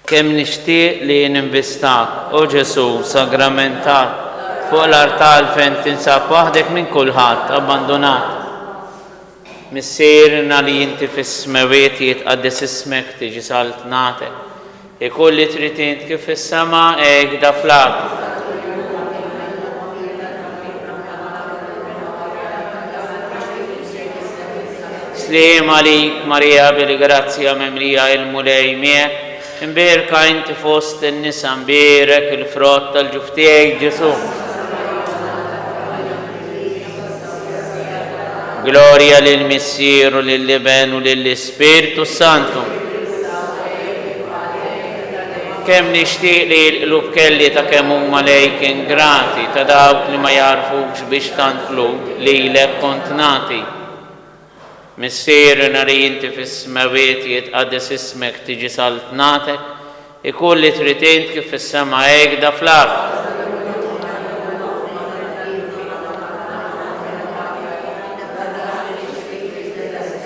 Kemm nixtieq li ninvistak, o Ġesu sagramentat, fuq l-artal fejn tinsab waħdek minn kulħadd abbandonat. Missierna li inti fis-smawiet jitqaddes ismek tiġi saltnatek. Ikun li trid int kif fis-sama hekk da fl-ard. Sliem għalik Marija bil-grazzja memlija il-mulej miegħek. Imberka inti fost in-nisa mberek il-frott tal-ġuf tiegħek Ġesu. Gloria lill-Missier u lill-Iben u lill-Ispiritu Santu. Kemm nixtieq li l-qlub kelli ta' kemm huma lejk ingrati ta' dawk li ma jarfux biex tant qlub lilek kont nagħti. Missierna li inti fis-smawiet jitqaddes ismek tiġi saltnatek, ikun li trid int kif fis-sema hekk da fl-ard.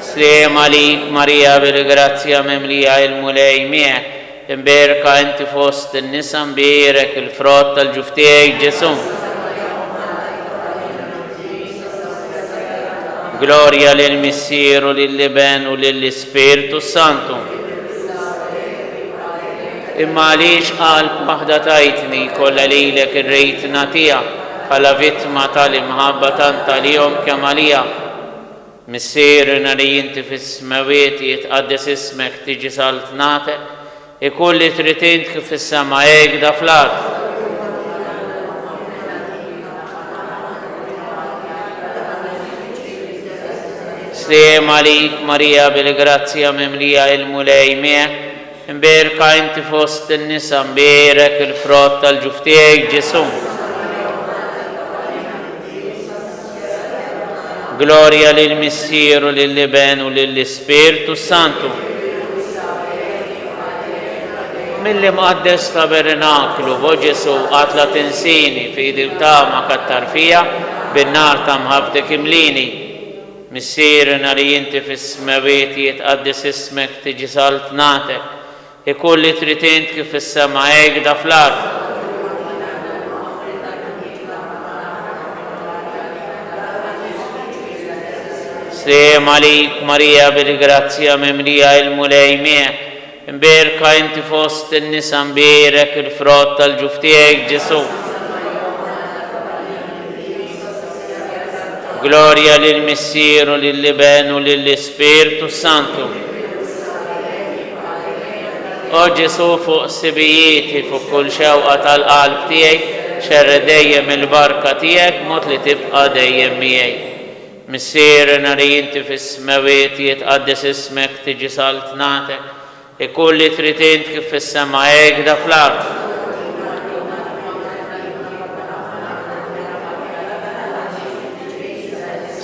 Sliem għalik Marija bil-grazzja memlija il-mulej miegħek. Imberka inti fost in-nisa mberek il-frott tal-ġuf tiegħek Ġesu. Gloria lill-Missier u lill-Iben u lill-Ispiritu Santu. Imma għaliex qalb waħda tajtni kollha lilek ir-rejtna tiegħek bħala vittma tal-imħabba tant għalihom kemm għalija. Missierna li inti fis-smawiet jitqaddes ismek tiġi saltnatek, ikun li trid int kif fis-sema hekk da fl-ard. Sliem għalik Marija bil-grazzja memlija il-mulej miegħek. Imberka inti fost in-nisa mberek il-frott tal-ġuf tiegħek Ġesu. Gloria lill-Missier u lill-Iben u lill-Ispiritu Santu. Mill-imqaddes tabernaklu bo Ġesu għatla tinsini fi dirtama kattar fija bin-nar ta' mħabbtek imlini. Missierna li inti fis-smawiet jitqaddes ismek tiġi saltnatek, ikun li trid int kif fis-sema hekk da fl-ard. Sliem għalik Marija bil-grazzja memlija il-mulej miegħek. Imberka inti fost in-nisa mberek il-frott tal-ġuf tiegħek Ġesu. Gloria lill-Missier u lill-Iben u lill-Ispiritu Santu. O Ġesu fuq sibijieti fuq kull xewqa tal-qalb tiegħek, xerre dejjem il-barka tiegħek mod li tibqa' dejjem miegħi. Missierna li inti fis-smawiet jitqaddes ismek tiġi saltnatek, ikun li trid int kif fis-sema hekk da fl-ard.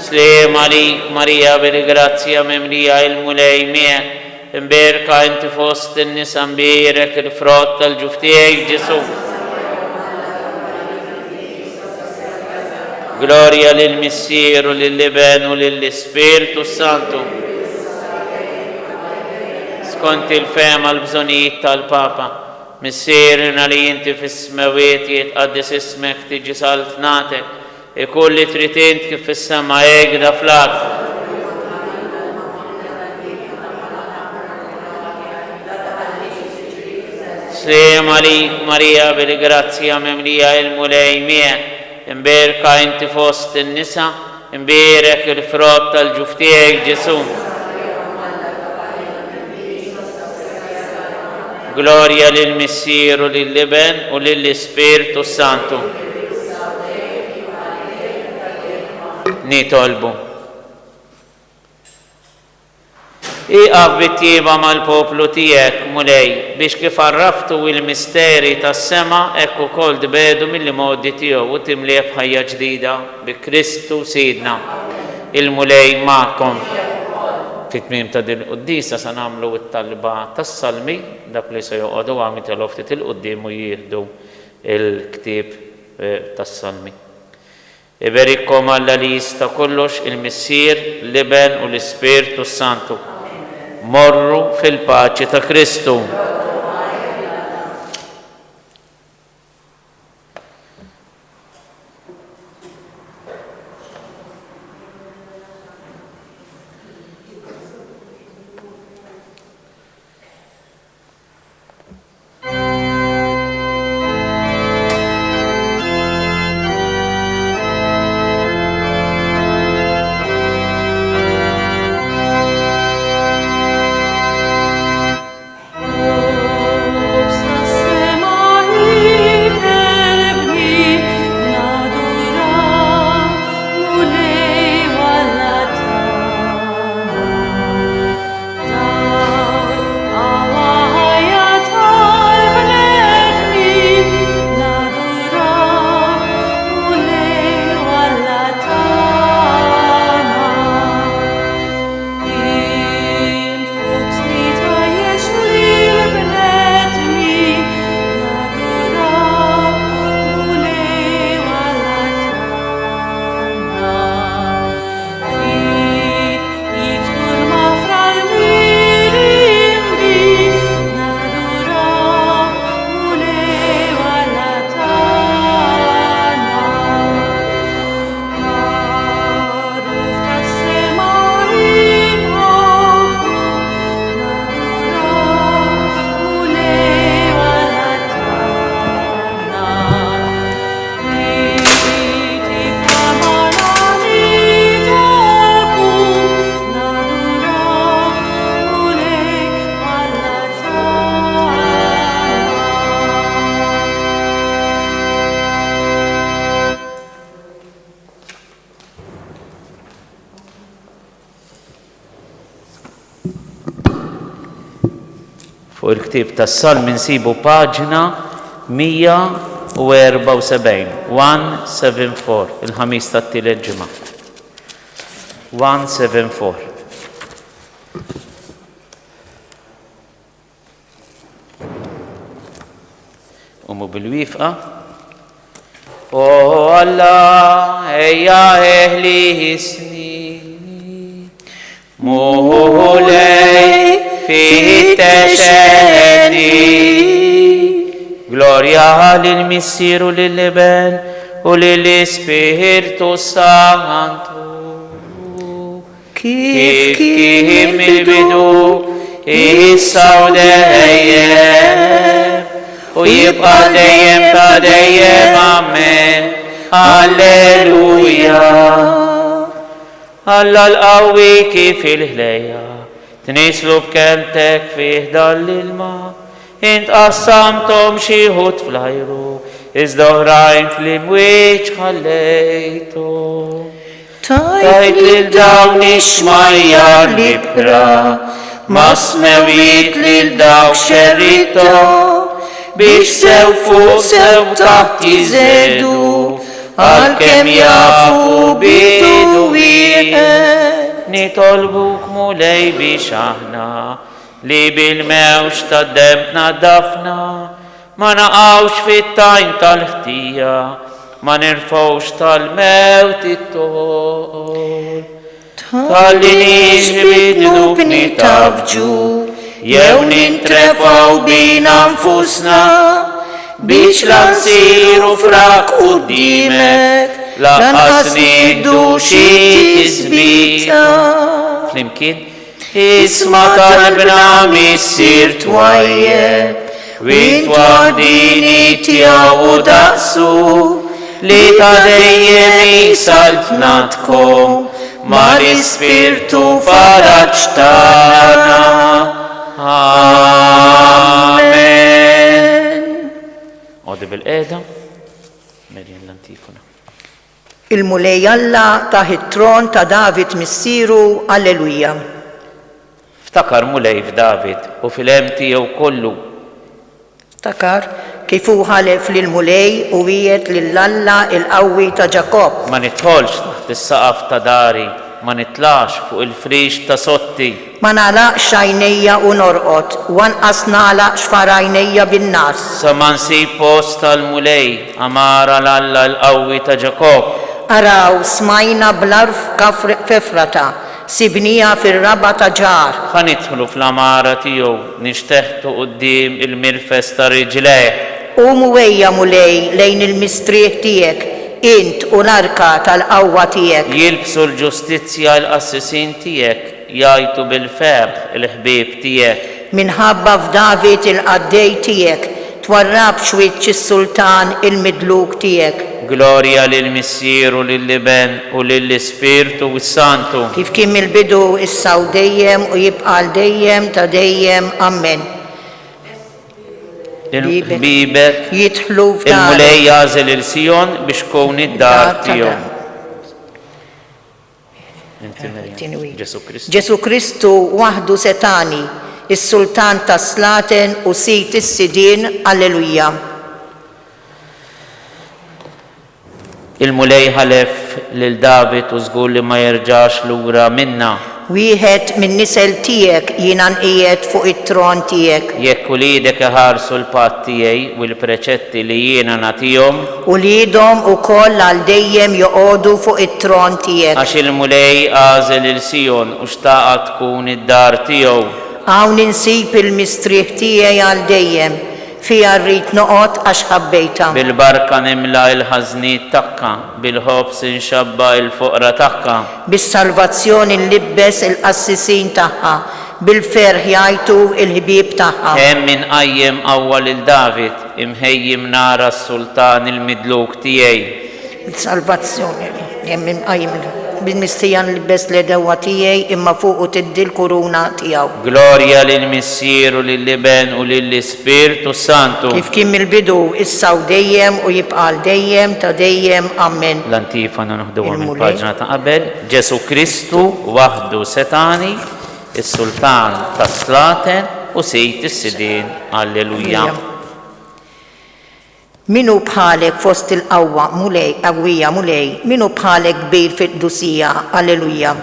Sliem għalik Marija bil-grazzja memlija il-mulej miegħek. Imberka inti fost in-nisa mberek il-frott tal-ġuf tiegħek Ġesu. Gloria lill-Missier u lill-Iben u lill-Ispiritu Santu. Skont il-fema l-bżonijiet tal-Papa, missierna li inti fis-smawiet jitqaddes ismek tiġi saltnatek, ikun li trid int kif fis-sema hekk da fl-ard. Sliem għalik Marija bil-grazzja memlija il-mulej miegħek. Imberka inti fost in-nisa, imberek il-frott tal-ġuf tiegħek Ġesu. Gloria lill-Missier u lill-Iben u lill-Ispiritu Santu. Nitolbu. Iqaf bit-tieба mal-poplu tiegħek mulej biex kif arraftu il-misteri tas-sema hekk ukoll tbedu mill-modi tiegħu u timlieh b'ħajja ġdida bi Kristu Sidna. Il-mulej magħkom. Fit-tmiem ta' din il-qudiesa se nagħmlu t-talba tas-salmi dak li se joqogħdu għam jitgħu ftit il-qudiem u jieħdu il-ktieb tas-salmi. Iberikom Alla li jista' kollox il-Missier, l-Iben u l-Ispiritu Santu. Morru fil-paċi ta' Kristu. Fuq il-ktib tas-Salmi nsibu paġna 174, 174, il-ħamis tat-tielet ġimgħa. 174. Umu bil-wifqa. O Allah, ejja eħli hisni, mulej fi teċedi. Gloria lil-Missieru lil-Liben u lill-Ispirtu Santu. Kif il-bidu, issa u dejjem, u jibqa dejjem ta' dejjem, amen, alleluja. Alla l-qawwi kif il-ħlejja, tnislu b'kelmtek fih dal-ilma, int qassamtom xi ħut fl-ajru, iżda oħrajn fl-imwieġ ħallejthom. Tajt lil dawn ix-xmajjar libra, ma smewiet lil dawk xerrithom, biex sew fuq sew taħt jiżedu, għalkemm jafu bidu wieħed. Nitolbuk mulej biex aħna li bil-mewx tad-demm tnaddafna, ma naqgħux fit-tajn tal-ħtija, ma nirfgħux tal-mewt it-tol. Talli nixbidnu nitafġu, jew nintrefgħu bina nfusna, biex la nsiru frak qudiemek, lanqas nieħdu xi tisbita. Flimkien, isma' talbna missier twajjeb, wint waħdini tiegħu daqsu, li ta' dejjem isaltnatkom, ma' l-Ispirtu faraġġ tagħna. Amen. Għodi bil-qeda, Merjen l-antifona. Il-mulej Alla taħ it-tron ta' David missieru, alleluja. Ftakar mulej f'David u fil-hemm tiegħu kollu. Ftakar kif hu ħalef lil-mulej u wiegħed lill-Alla il-qawwi ta' Ġakob. Ma nidħolx taħt is-saqaf ta' dari, ma nitlax fuq il-frix ta' sotti. Ma nagħlaqx għajnejja u norqod, wanqas nagħlaq xfarajnejja bin-nas. Sa ma nsib post tal-mulej, amara l-Alla l-qawwi ta' Ġakob. Araw smajna bl-arf f'Efrata, sibnija fir-raba ta' ġar. Ħa nidħlu fl-amara tiegħu nixteħtu quddiem il-mirfes ta' riġlejh. Qumu wejja mulej lejn il-mistrieħ tiegħek, int u l-arka tal-qawwa tiegħek. Jilbsu l-ġustizzja l-qassisin tiegħek, jgħidu bil-ferħ il-ħbieb tiegħek. Minħabba f'David il-qaddej tiegħek, twarrab xwiċċ is-sultan il-midluk tiegħek. Gloria lill-Missieru lill-Liben u lill-Ispirtu Santu. Kif kien mill-bidu issa u dejjem u jibqa' dejjem ta' dejjem, amen. Il-ħbibek jidħlu f'dar. Il-mulej jażel il-Sion biex tkun id-dar tiegħu. Ġesu Kristu waħdu setani, is-Sultan tas-Slaten u sit is-sidien, alleluja. Il-mulej ħalef lil David u żgur li ma jerġax lura minna. Wieħed minn nisel tiegħek jiena nqiegħed fuq it-tron tiegħek. Jekk uliedek iħarsu l-patt tiegħi u l-preċetti li jiena nagħtihom. U liedhom ukoll għal dejjem joqogħdu fuq it-tron tiegħek. Għax il-mulej għażel il-Sion u xtaqa tkun id-dar tiegħu. Hawn insib il-mistrieħ tiegħi għal dejjem, fiha rrid noqgħod għax ħabbejta. Bil-barka nimla il-ħażniet tagħha, bil-ħobs inxabba il-foqra tagħha. Bis-salvazzjoni nlibbes il-qassisin tagħha, bil-ferħ jgħidu il-ħbieb tagħha. Hemm min qajjem qawwa lil David, imħejjim nara s-sultan il-midluk tiegħi. Il-salvazzjoni hemm min qajjem bil-mistijan nlibbes l-edewwa tiegħi imma fuqu tiddi l-kuruna tiegħu. Gloria lill-Missieru lill-Liben u lill-Ispirtu Santu. Kif kien mill-bidu issa u dejjem u jibqa' dejjem ta' dejjem, amen. L-antifona noħduha mill-paġna ta' qabel. Ġesu Kristu waħdu setani, is-Sultan tas-Slaten u u sejt is-sidien. Alleluja. Minu bħalek fost il-qawwa mulej, qawwija mulej, minu bħalek kbir fid-dusija. Alleluja.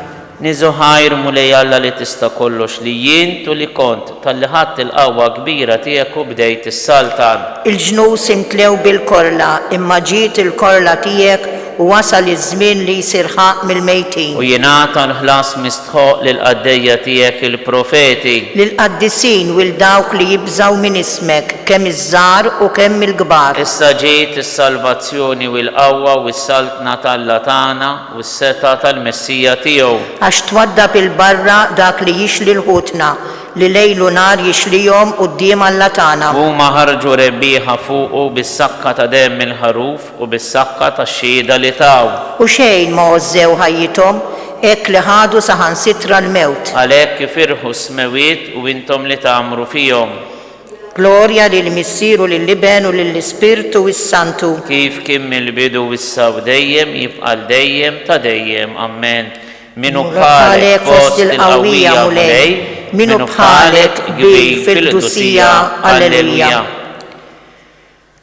Niżu ħajr mulej Alla li tista' kollox li jien tu li kont tal-li ħadd il-qawwa kbira tiegħek u bdejt is-saltan. Il-ġnus imtlew bil-korla, imma ġiet il-korla tiegħek u wasal iż-żmien li jsir ħaq mill-mejtin. U jingħata l-ħlas mistħoq lil qaddejja tiegħek il-profeti. Lil-qaddisin u l-dawk li jibżaw minn ismek, kemm iż-żgħar u kemm il-kbar. Issa ġiet is-salvazzjoni u l-qawwa u s-saltna tal-Alla tagħna u s-seta tal-Messija tiegħu. Għax twaddab il-barra dak li jixli l-ħutna, li lejlu nar jixlijom quddiem Alla tagħna. Huma ħarġu rebbieħa fuqu bis-sakka ta' demm il-ħaruf u bis-sakka tax-xhieda li taw. U xejn ma ożżew ħajjithom hekk li ħadu saħansitra l-mewt. Għalhekk ifirħu s-smewiet u intom li tagħmru fihom. Glorja lil missieru lill-Iben u lill-Ispirtu is-Santu. Kif kien mill-bidu issa u dejjem jibqa' dejjem ta' dejjem. Amen. Minu bħalek fost il-qawwija mulej, minu bħalek kbir fil-dusija. Alleluja.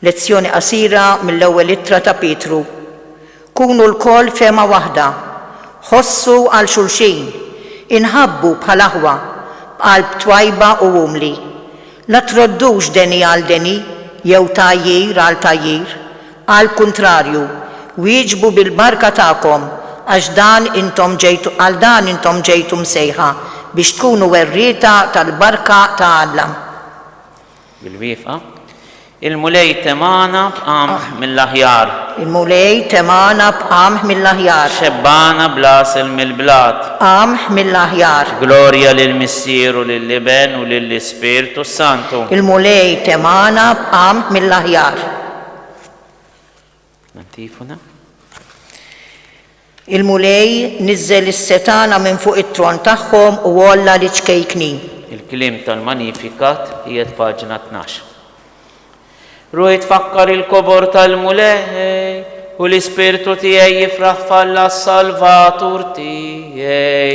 Lezzjoni qasira mill-ewwel ittra ta' Pietru. Kunu l-koll fema waħda, ħossu għal xulxin, inħabbu bħal aħwa, b'qalb twajba u umli. La troddux deni għal deni, jew tajjir għal tajjir, għal kontrarju, wieġbu bil-barka tagħkom, għax dan intom ġejtu msejħa biex tkunu werrieta tal-barka ta' Alla. Bil-wifqa, il-mulej temana b'qamħ mill-aħjar. Il-mulej temana b'qamħ mill-aħjar. Xebbana blasel mill-blat. Qamħ mill-aħjar. Glorja lill-Missieru lill-Iben u lill-Ispirtu Santu. Il-mulej temana b'qamħ mill-aħjar. Nantifuna? Il-mulej nizzel is-setana minn fuq it-tron tagħhom u wolla li ċkejkni. Il-klim tal-Manifikat qiegħed paġna 12. Ruħi tfakkar il-kobor tal-mulej u l-Ispirtu tiegħi jifraħ falla s-Salvatur tiegħi.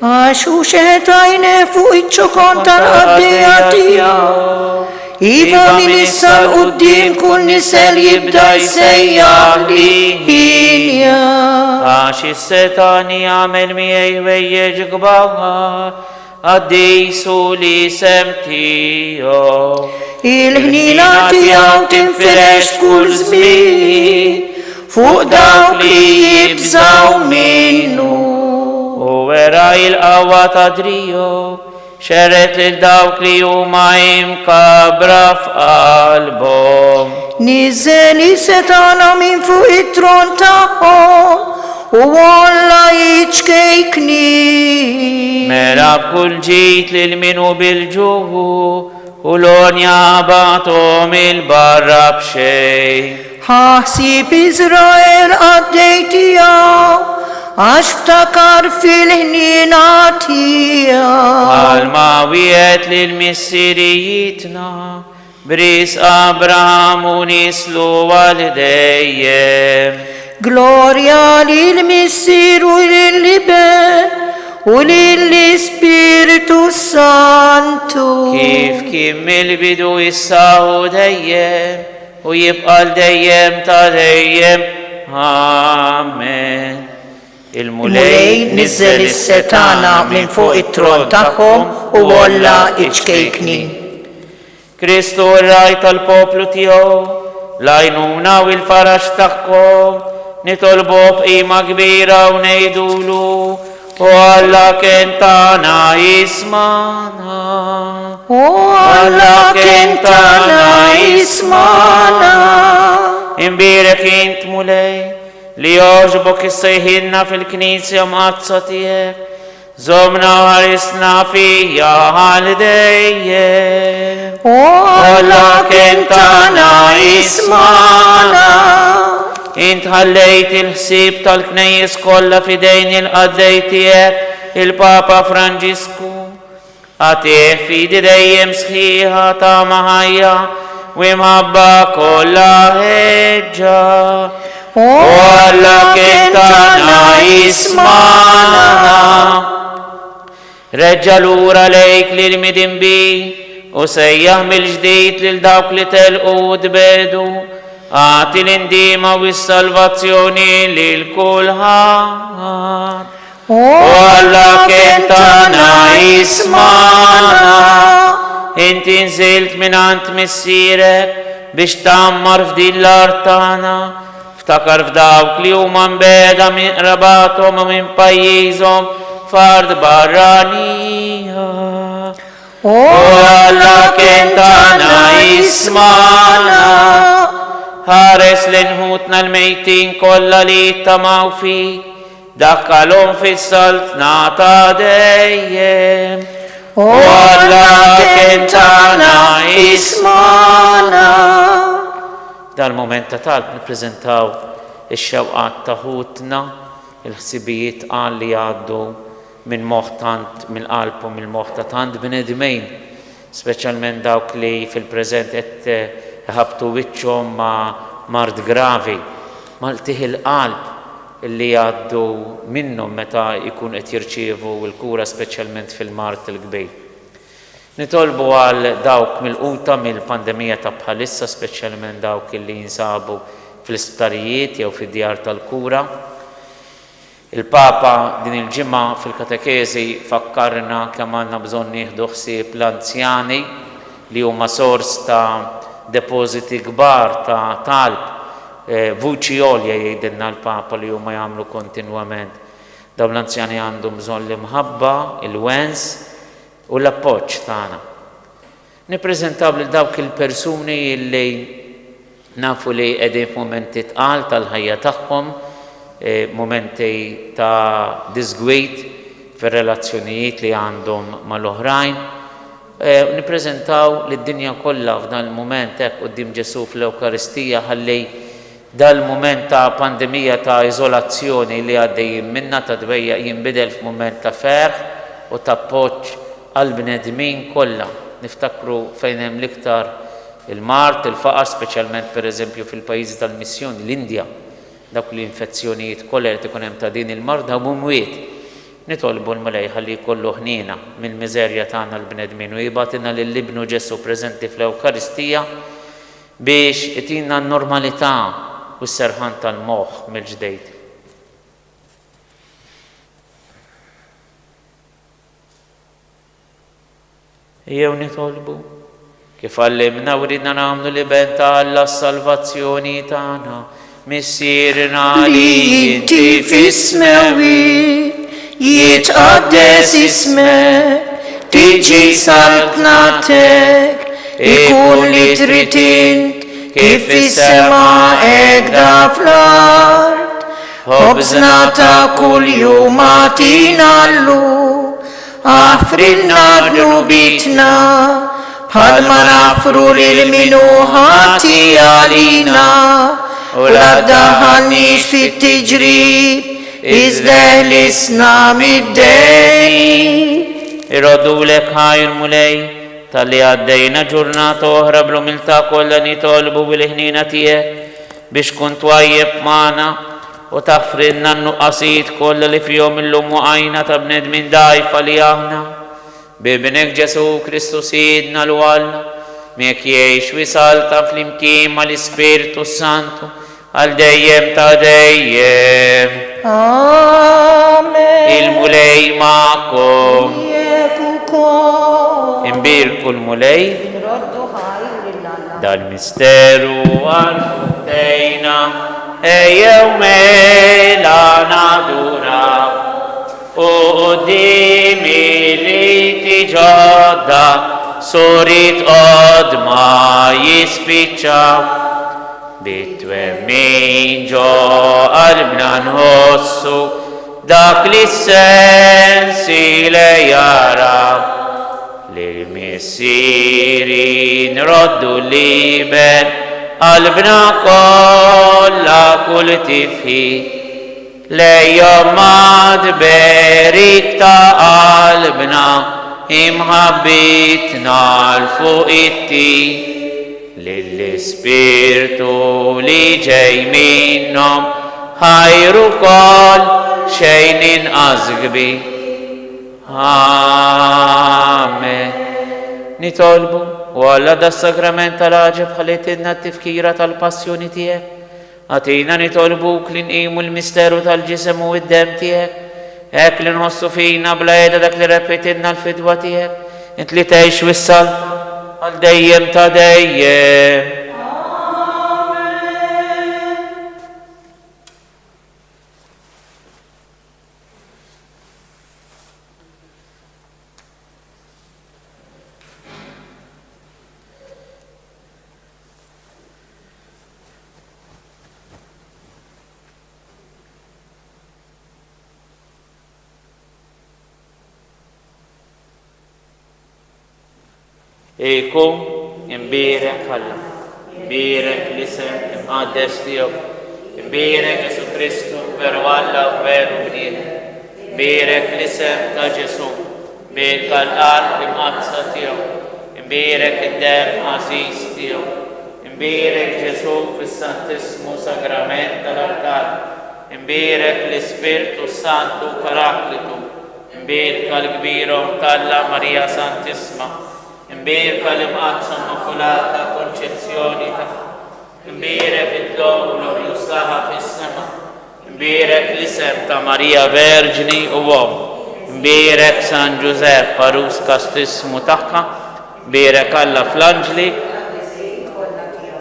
Għax u xetajne fuq iċ-ċokon tal-qaddija tiegħu. Iva min issa l-qudiem kull nisel jibda jsejjaħ li ħinja. Għax is-setani għamel miegħi wejjeġ kbar, għaddejsu li sem tiegħu. Il-ħnina tiegħu tinfirex kull żmien fuq dawk li jibżaw minnu. U wera il-qawwa ta' driju xerret lil dawk li huma imkabra f'qalbhom. Niżel is-setana minn fuq it-tron tagħhom u wolla jiċkejkni. Mela b'kull ġid lil minu bil-ġuħu u l-onja batom il-barra b'xejn. Ħaħsib Iżrael għaddej tiegħu għax ftakar fil-ħnina tiegħu. Għalma wiegħed lil missirijietna bris Abraham u nislu għal dejjem. Glorja lill-Missieru lill-Iben u lill-Ispirtu Santu. Kif kien mill-bidu issa u dejjem u jibqa' dejjem ta' dejjem. Amen. Il-mulej niżel is-setana minn fuq it-tron tagħhom u wolla iċkejkni. Kristu r-raj tal-poplu tiegħu, l-għajnuna u l-faraġ tagħhom, nitolbu b'qima kbira u ngħidulu u Alla kien tagħna jismana. U Alla kien tagħna jismana. Imbierek int mulej li joġbok issejħilna fil-Knisja mqazza tiegħek, żomna u ħarisna fija għal dejjem. U Alla kien tagħna jismana. Int ħallejt il-ħsieb tal-knejjes kollha f'idejn il-qaddej tiegħek il-Papa Franġisku. Għatih fidi dejjem sħiħa ta' maħajja u imħabba kollha ħeġġa. U Alla kien tagħna jismana. Reġġa lura lejk lil midinbi u sejjaħ mill-ġdid lil dawk li telqu u dbedu, għati l-indima u s-salvazzjoni lil kulħadd. U Alla kien tagħna jismana, inti nżilt minant missierek biex tammar f'din l-art tagħna, ftakar f'dawk li huma mbeda minn qrabathom u minn pajjiżhom f'ard barranija. U Alla kien tagħna jismana, ħares l-inħutna l-mejtin kollha li jittamaw fik, dakkalhom fis-saltna ta' dejjem. U Alla kien tagħna jismana. Dal-moment ta' talb nippreżentaw ix-xewqat ta' ħutna, il-ħsibijiet qal li għaddu minn moħħ tant mill-qalb u mill-moħħ ta' tant bnedmejn, speċjalment dawk li fil-preżent qed ħabtu wiċċhom ma' mard gravi, maltih il-qalb li għaddu minnhom meta jkun qed jirċievu l-kura speċjalment fil-mart il-kbir. Nitolbu għal dawk mill-quta mill-pandemija ta' bħalissa, speċjalment dawk li jinsabu fl-isptarijiet jew fid-djar tal-kura. Il-Papa din il-ġimgħa fil-katekesi fakkarna kemm għandna bżonn nieħdu ħsieb l-anzjani li huma sors ta' depożiti kbar ta' talb, vuċi għolja jgħidilna l-Papa li huma jagħmlu kontinwament. Dawn l-anzjani għandhom bżonn l-imħabba, il-wens u l-appoġġ tagħna. Nippreżentaw lil dawk il-persuni li nafu li qegħdin f'mumenti tqal tal-ħajja tagħhom, momenti ta' disgwejt fir-relazzjonijiet li għandhom mal-oħrajn. Nippreżentaw lid-dinja kollha f'dan il-mument hekk quddiem Ġesu fl-Ewkaristija ħalli dal-mument ta' pandemija ta' iżolazzjoni li għaddejjin minna ta' dwejja jinbidel f'mument ta' ferħ u ta' appoġġ għall-bnedmin kollha. Niftakru fejn hemm l-iktar il-mart, il-faqar, speċjalment pereżempju fil-pajjiżi tal-missjoni, l-Indja, dak l-infezzjonijiet kollha li ikun hemm ta' din il-marda u mwiet. Nitolbu l-Malejħa li jkollu ħniena mill-miżerja tagħna l-bnedmin u jibatilna lill-Ibnu Ġesu preżenti fl-Ewkaristija biex itina n-normalità u s-serħan tal-moħħ mill-ġdejd. Jew nitolbu kif għallimna u ridna nagħmlu li benta Alla s-salvazzjoni tagħna, missierna li inti fis-smawi, jitqaddes ismek, tiġi saltnatek, ikun li trid int kif fis-sema hekk fl-ard. Ħobżna ta' kuljum agħtina llum, aħfrilna dnubitna bħalma naħfru lil min hu ħati għalina, u la ddaħħalniex fit-tiġrib iżda ħlisna mid-dejn. Irrodulek ħajr mulej tal-li għaddejna ġurnata oħra bl-umiltà kollha nitolbu bil-ħnina tiegħek biex kun twajjeb magħna u taħfrilna n-nuqqasijiet kollha li fihom illum waqajna ta' bnedmin dgħajfa li aħna. Bibnek Ġesu Kristu Sidna l-Alla, mek jgħix wisalta fl-imkien mal-Ispiritu Santu għal dejjem ta' dejjem. Amen. Il-mulej ma'kom. Imbirku l-mulej. Dal-misteru għal-kuntejna ejjew mela naduraw u qoddimi li tiġodda sorit qodma jispiċċaw. Bit-twemmin ġo qalbna nħossu dak li s-sensi le jaraw, li l-missieri nroddu liber qalbna kollha kull tifħi, lejjom madberik ta' qalbna imħabbitna l-fuq it-tin. Lill-Ispirtu li ġej minnhom ħajru kol xejn inqas kbir. Amen. nitolbu u Alla da sakrament tal-ħaġeb ħallitilna t-tifkira tal-passjoni tiegħek. Għatina nitolbuk li nqimu l-misteru tal-ġisem u d-dem tiegħek, hekk li nħossu fina bla qiegħda dak li repetilna l-fidwa tiegħek, int li tgħix wissal għal dejjem ta' dejjem. Ikum imbirek Alla, imbirek l-isem imqaddes tiegħu, imbirek Ġesu Kristu veru Alla u veru bniedem, imbirek l-isem ta' Ġesu, imbirek l-qalb imqazza tiegħu, imbirek id-dem għażiż tiegħu, imbirek Ġesu fis-Santismu Sagrament tal-Altar, imbirek l-Ispirtu Santu Paraklitu, imbirek l-kbirhom tal-Alla Marija Santissima, imbirka l-imqazza immakulata konċezzjoni tagħha, imbirek id-glorju saħħa fis-sema, imbirek l-isem ta' Marija Verġni u Om, imbirek San Giuseppe Parus Kastismu tagħha, imbirek Alla fl-Anġli,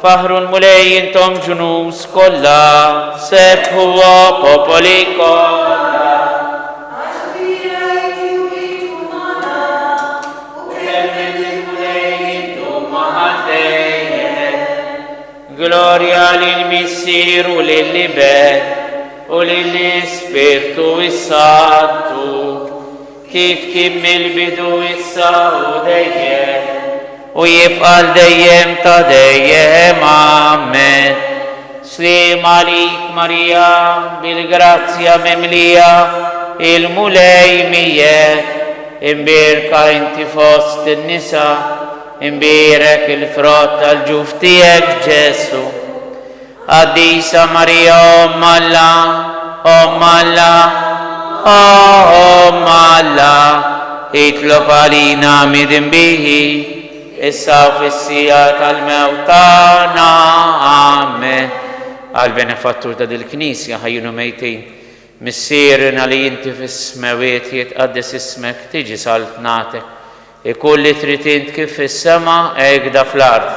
faħru l-mulej intom ġunus kollha, sebħu popoli kollha. Gloria lill-Missier u lill-Iben u lill-Ispirtu Santu, kif kien mill-bidu issa u dejjem u jibqa' dejjem ta' dejjem. Amen. Slim għalik Marija bil-grazzja mimlija il-mulej miegħek, imbirka inti fost in-nisa, imbirek il-frott tal-ġuf tiegħek Ġesu. Qaddisa Marija Omm Alla, Omm Alla, Omm Alla, itlob għalina midin bihi, issa u fis-sija tal-mewt tagħna. Amen. Għal-benefattur ta' dil-Knisja ħajjunu mejtin, missierna li inti fis-smewiet jitqaddes ismek, tiġi saltnatek, ikun li trid int kif fis-sema hekk fl-ard.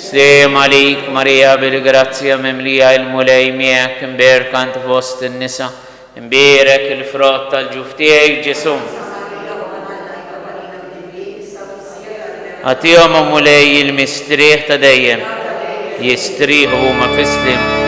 Slim għalik Marija bil-grazzja mimlija il-mulej miegħek, imbirka int fost in-nisa, imbirek il-frott tal-ġuf tiegħek Ġesu. Għatihom mulej il-mistrieħ ta' dejjem, jistrieħu huma fis-slim.